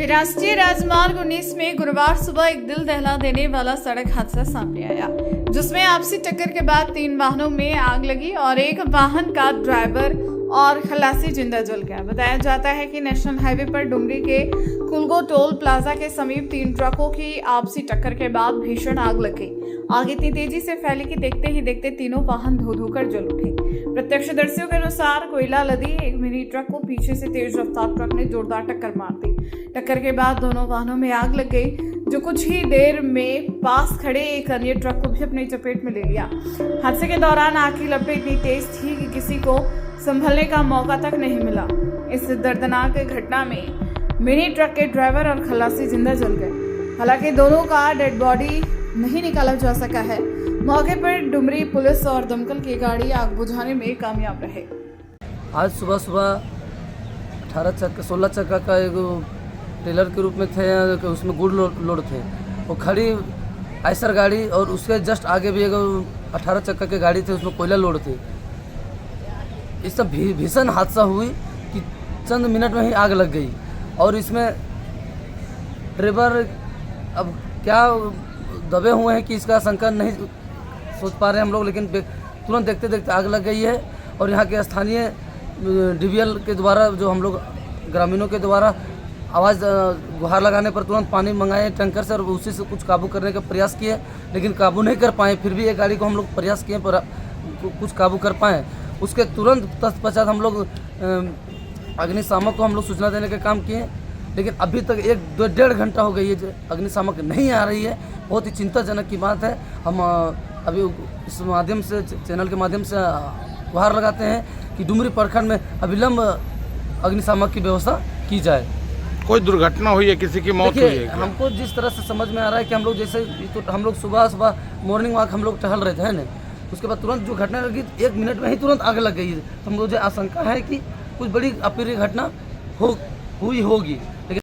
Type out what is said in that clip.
राष्ट्रीय राजमार्ग 19 में गुरुवार सुबह एक दिल दहला देने वाला सड़क हादसा सामने आया, जिसमें आपसी टक्कर के बाद 3 वाहनों में आग लगी और एक वाहन का ड्राइवर और खलासी जिंदा जल गया। बताया जाता है कि नेशनल हाईवे पर डुमरी के कुलगो टोल प्लाजा के समीप 3 ट्रकों की आपसी टक्कर के बाद भीषण आग लग गई। आग इतनी तेजी से फैली कि देखते ही देखते तीनों वाहन धो धोकर जल उठे। प्रत्यक्षदर्शियों के अनुसार कोयला लदी एक मिनी ट्रक को पीछे से तेज रफ्तार ट्रक ने जोरदार टक्कर मार दी। टक्कर के बाद दोनों वाहनों में आग लग गई, जो कुछ ही देर में पास खड़े एक अन्य ट्रक को भी अपनी चपेट में ले लिया। हादसे के दौरान आग की लपटें इतनी तेज थी कि किसी को संभलने का मौका तक नहीं मिला। इस दर्दनाक घटना में मिनी ट्रक के ड्राइवर और खलासी जिंदा जल गए। हालांकि दोनों का डेड बॉडी नहीं निकाला जा सका है। मौके पर डुमरी पुलिस और दमकल की गाड़ी आग बुझाने में कामयाब रहे। आज सुबह 16 चक्का का एक टेलर के रूप में थे, उसमें गुड़ लोड थे। वो खड़ी आयसर गाड़ी और उसके जस्ट आगे भी एक 18 चक्का की गाड़ी थी, उसमें कोयला लोड थी। इस सब भीषण हादसा हुई कि चंद मिनट में ही आग लग गई। और इसमें ड्राइवर अब क्या दबे हुए हैं कि इसका आशंका नहीं सोच पा रहे हम लोग, लेकिन तुरंत देखते देखते आग लग गई है। और यहाँ के स्थानीय डीवीएल के द्वारा, जो हम लोग ग्रामीणों के द्वारा आवाज़ गुहार लगाने पर तुरंत पानी मंगाए टैंकर से और उसी से कुछ काबू करने का प्रयास किए, लेकिन काबू नहीं कर पाए। फिर भी एक गाड़ी को हम लोग प्रयास किए पर कुछ काबू कर पाए। उसके तुरंत तत्पश्चात हम लोग अग्निशामक को हम लोग सूचना देने का काम किए, लेकिन अभी तक 1-1.5 घंटा हो गई है जो अग्निशामक नहीं आ रही है। बहुत ही चिंताजनक की बात है। हम अभी इस माध्यम से, चैनल के माध्यम से गुहार लगाते हैं कि डुमरी प्रखंड में अविलंब अग्निशामक की व्यवस्था की जाए। कोई दुर्घटना हुई है, किसी की मौत हुई है क्या? हमको जिस तरह से समझ में आ रहा है कि हम लोग जैसे तो हम लोग सुबह मॉर्निंग वॉक हम लोग टहल रहे थे ना, उसके बाद तुरंत जो घटना लगी 1 मिनट में ही तुरंत आग लग गई है। तो मुझे आशंका है कि कुछ बड़ी अप्रिय घटना हुई होगी। लेकिन